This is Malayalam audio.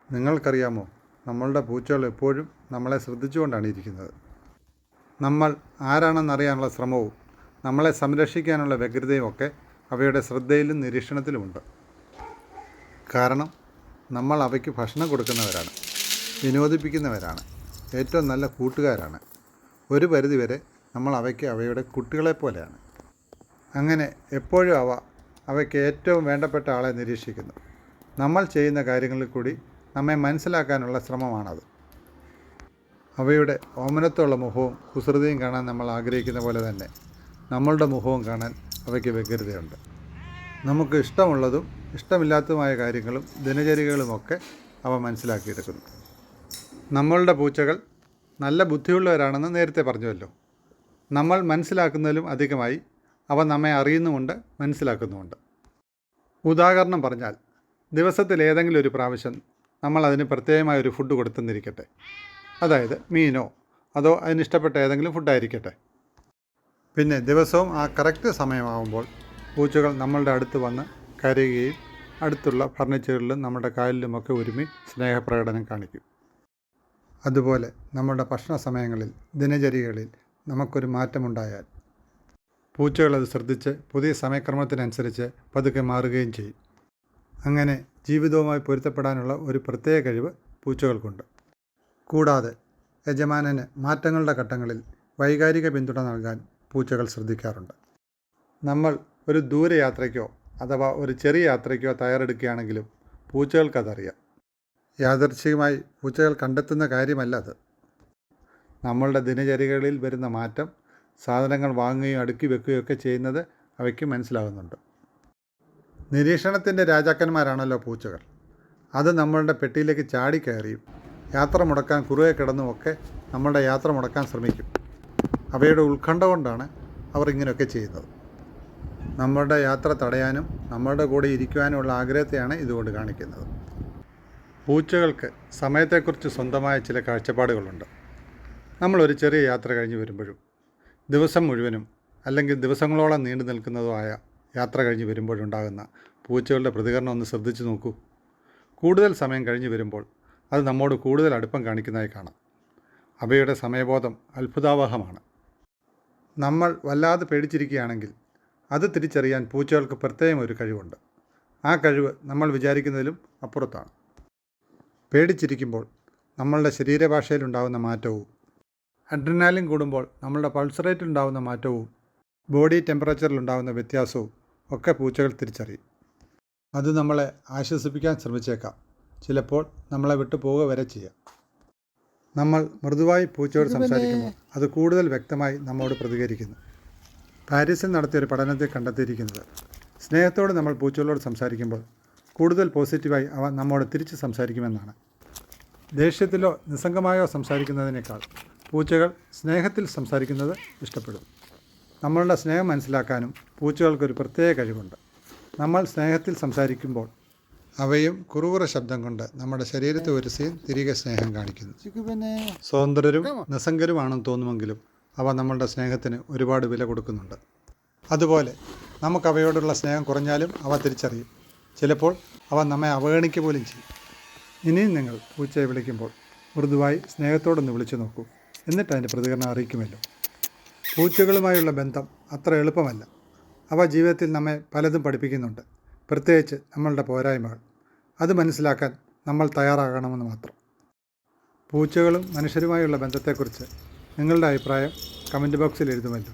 നിങ്ങൾക്കറിയാമോ, നമ്മളുടെ പൂച്ചകൾ എപ്പോഴും നമ്മളെ ശ്രദ്ധിച്ചുകൊണ്ടാണ് ഇരിക്കുന്നത്. നമ്മൾ ആരാണെന്നറിയാനുള്ള ശ്രമവും നമ്മളെ സംരക്ഷിക്കാനുള്ള വ്യഗ്രതയും ഒക്കെ അവയുടെ ശ്രദ്ധയിലും നിരീക്ഷണത്തിലുമുണ്ട്. കാരണം നമ്മൾ അവയ്ക്ക് ഭക്ഷണം കൊടുക്കുന്നവരാണ്, വിനോദിപ്പിക്കുന്നവരാണ്, ഏറ്റവും നല്ല കൂട്ടുകാരാണ്. ഒരു പരിധിവരെ നമ്മൾ അവയ്ക്ക് അവയുടെ കുട്ടികളെപ്പോലെയാണ്. അങ്ങനെ എപ്പോഴും അവയ്ക്ക് ഏറ്റവും വേണ്ടപ്പെട്ട ആളെ നിരീക്ഷിക്കുന്നു. നമ്മൾ ചെയ്യുന്ന കാര്യങ്ങളിൽ കൂടി നമ്മെ മനസ്സിലാക്കാനുള്ള ശ്രമമാണത്. അവയുടെ ഓമനത്തുള്ള മുഖവും കുസൃതിയും കാണാൻ നമ്മൾ ആഗ്രഹിക്കുന്ന പോലെ തന്നെ നമ്മളുടെ മുഖവും കാണാൻ അവയ്ക്ക് വ്യഗ്രതയുണ്ട്. നമുക്ക് ഇഷ്ടമുള്ളതും ഇഷ്ടമില്ലാത്തതുമായ കാര്യങ്ങളും ദിനചര്യകളുമൊക്കെ അവ മനസ്സിലാക്കിയെടുക്കുന്നു. നമ്മളുടെ പൂച്ചകൾ നല്ല ബുദ്ധിയുള്ളവരാണെന്ന് നേരത്തെ പറഞ്ഞുവല്ലോ. നമ്മൾ മനസ്സിലാക്കുന്നതിലും അധികമായി അവ നമ്മെ അറിയുന്നുമുണ്ട്, മനസ്സിലാക്കുന്നുമുണ്ട്. ഉദാഹരണം പറഞ്ഞാൽ, ദിവസത്തിൽ ഏതെങ്കിലും ഒരു പ്രാവശ്യം നമ്മൾ അതിന് പ്രത്യേകമായൊരു ഫുഡ് കൊടുത്തെന്നിരിക്കട്ടെ. അതായത് മീനോ അതോ അതിനിഷ്ടപ്പെട്ട ഏതെങ്കിലും ഫുഡായിരിക്കട്ടെ. പിന്നെ ദിവസവും ആ കറക്റ്റ് സമയമാകുമ്പോൾ പൂച്ചകൾ നമ്മളുടെ അടുത്ത് വന്ന് കരയുകയും അടുത്തുള്ള ഫർണിച്ചറിലും നമ്മുടെ കാലിലുമൊക്കെ ഉരുമി സ്നേഹപ്രകടനം കാണിക്കും. അതുപോലെ നമ്മുടെ ഭക്ഷണ സമയങ്ങളിൽ, ദിനചര്യകളിൽ നമുക്കൊരു മാറ്റമുണ്ടായാൽ പൂച്ചകളത് ശ്രദ്ധിച്ച് പുതിയ സമയക്രമത്തിനനുസരിച്ച് പതുക്കെ മാറുകയും ചെയ്യും. അങ്ങനെ ജീവിതവുമായി പൊരുത്തപ്പെടാനുള്ള ഒരു പ്രത്യേക കഴിവ് പൂച്ചകൾക്കുണ്ട്. കൂടാതെ യജമാനന് മാറ്റങ്ങളുടെ ഘട്ടങ്ങളിൽ വൈകാരിക പിന്തുണ നൽകാൻ പൂച്ചകൾ ശ്രദ്ധിക്കാറുണ്ട്. നമ്മൾ ഒരു ദൂരയാത്രയ്ക്കോ അഥവാ ഒരു ചെറിയ യാത്രയ്ക്കോ തയ്യാറെടുക്കുകയാണെങ്കിലും പൂച്ചകൾക്കതറിയാം. യാദൃച്ഛികമായി പൂച്ചകൾ കണ്ടെത്തുന്ന കാര്യമല്ല അത്. നമ്മളുടെ ദിനചര്യകളിൽ വരുന്ന മാറ്റം, സാധനങ്ങൾ വാങ്ങുകയും അടുക്കി വെക്കുകയൊക്കെ ചെയ്യുന്നത് അവയ്ക്ക് മനസ്സിലാകുന്നുണ്ട്. നിരീക്ഷണത്തിൻ്റെ രാജാക്കന്മാരാണല്ലോ പൂച്ചകൾ. അത് നമ്മളുടെ പെട്ടിയിലേക്ക് ചാടിക്കയറിയും യാത്ര മുടക്കാൻ കുറുകെ കിടന്നുമൊക്കെ നമ്മളുടെ യാത്ര മുടക്കാൻ ശ്രമിക്കും. അവയുടെ ഉത്കണ്ഠ കൊണ്ടാണ് അവർ ഇങ്ങനെയൊക്കെ ചെയ്യുന്നത്. നമ്മളുടെ യാത്ര തടയാനും നമ്മളുടെ കൂടെ ഇരിക്കുവാനുമുള്ള ആഗ്രഹത്തെയാണ് ഇതുകൊണ്ട് കാണിക്കുന്നത്. പൂച്ചകൾക്ക് സമയത്തെക്കുറിച്ച് സ്വന്തമായ ചില കാഴ്ചപ്പാടുകളുണ്ട്. നമ്മളൊരു ചെറിയ യാത്ര കഴിഞ്ഞ് വരുമ്പോഴും ദിവസം മുഴുവനും അല്ലെങ്കിൽ ദിവസങ്ങളോളം നീണ്ടു നിൽക്കുന്നതോ ആയ യാത്ര കഴിഞ്ഞ് വരുമ്പോഴുണ്ടാകുന്ന പൂച്ചകളുടെ പ്രതികരണം ഒന്ന് ശ്രദ്ധിച്ചു നോക്കൂ. കൂടുതൽ സമയം കഴിഞ്ഞ് വരുമ്പോൾ അത് നമ്മോട് കൂടുതൽ അടുപ്പം കാണിക്കുന്നതായി കാണാം. അവയുടെ സമയബോധം അത്ഭുതാവഹമാണ്. നമ്മൾ വല്ലാതെ പേടിച്ചിരിക്കുകയാണെങ്കിൽ അത് തിരിച്ചറിയാൻ പൂച്ചകൾക്ക് പ്രത്യേകം ഒരു കഴിവുണ്ട്. ആ കഴിവ് നമ്മൾ വിചാരിക്കുന്നതിലും അപ്പുറത്താണ്. പേടിച്ചിരിക്കുമ്പോൾ നമ്മളുടെ ശരീരഭാഷയിലുണ്ടാകുന്ന മാറ്റവും, അഡ്രിനാലിൻ കൂടുമ്പോൾ നമ്മളുടെ പൾസ് റേറ്റിലുണ്ടാകുന്ന മാറ്റവും, ബോഡി ടെമ്പറേച്ചറിലുണ്ടാകുന്ന വ്യത്യാസവും ഒക്കെ പൂച്ചകൾ തിരിച്ചറിയും. അത് നമ്മളെ ആശ്വസിപ്പിക്കാൻ ശ്രമിച്ചേക്കാം. ചിലപ്പോൾ നമ്മളെ വിട്ടു പോവുക വരെ ചെയ്യാം. നമ്മൾ മൃദുവായി പൂച്ചയോട് സംസാരിക്കുമ്പോൾ അത് കൂടുതൽ വ്യക്തമായി നമ്മോട് പ്രതികരിക്കുന്നു. പാരീസിൽ നടത്തിയൊരു പഠനത്തിൽ കണ്ടെത്തിയിരിക്കുന്നത്, സ്നേഹത്തോട് നമ്മൾ പൂച്ചകളോട് സംസാരിക്കുമ്പോൾ കൂടുതൽ പോസിറ്റീവായി അവ നമ്മോട് തിരിച്ച് സംസാരിക്കുമെന്നാണ്. ദേഷ്യത്തിലോ നിസ്സംഗമായോ സംസാരിക്കുന്നതിനേക്കാൾ പൂച്ചകൾ സ്നേഹത്തിൽ സംസാരിക്കുന്നത് ഇഷ്ടപ്പെടും. നമ്മളുടെ സ്നേഹം മനസ്സിലാക്കാനും പൂച്ചകൾക്കൊരു പ്രത്യേക കഴിവുണ്ട്. നമ്മൾ സ്നേഹത്തിൽ സംസാരിക്കുമ്പോൾ അവയും കുറുകുറ ശബ്ദം കൊണ്ട് നമ്മുടെ ശരീരത്തെ ഉരസിയും തിരികെ സ്നേഹം കാണിക്കുന്നു. സ്വതന്ത്രരും നിസ്സംഗരുമാണെന്ന് തോന്നുമെങ്കിലും അവ നമ്മളുടെ സ്നേഹത്തിന് ഒരുപാട് വില കൊടുക്കുന്നുണ്ട്. അതുപോലെ നമുക്ക് അവയോടുള്ള സ്നേഹം കുറഞ്ഞാലും അവ തിരിച്ചറിയും. ചിലപ്പോൾ അവ നമ്മെ അവഗണിക്കുക പോലും ചെയ്യും. ഇനിയും നിങ്ങൾ പൂച്ചയെ വിളിക്കുമ്പോൾ മൃദുവായി സ്നേഹത്തോടൊന്ന് വിളിച്ചു നോക്കൂ. എന്നിട്ട് അതിൻ്റെ പ്രതികരണം അറിയിക്കുമല്ലോ. പൂച്ചകളുമായുള്ള ബന്ധം അത്ര എളുപ്പമല്ല. അവ ജീവിതത്തിൽ നമ്മെ പലതും പഠിപ്പിക്കുന്നുണ്ട്, പ്രത്യേകിച്ച് നമ്മളുടെ പോരായ്മകൾ. അത് മനസ്സിലാക്കാൻ നമ്മൾ തയ്യാറാകണമെന്ന് മാത്രം. പൂച്ചകളും മനുഷ്യരുമായുള്ള ബന്ധത്തെക്കുറിച്ച് നിങ്ങളുടെ അഭിപ്രായം കമൻറ്റ് ബോക്സിൽ എഴുതുമല്ലോ.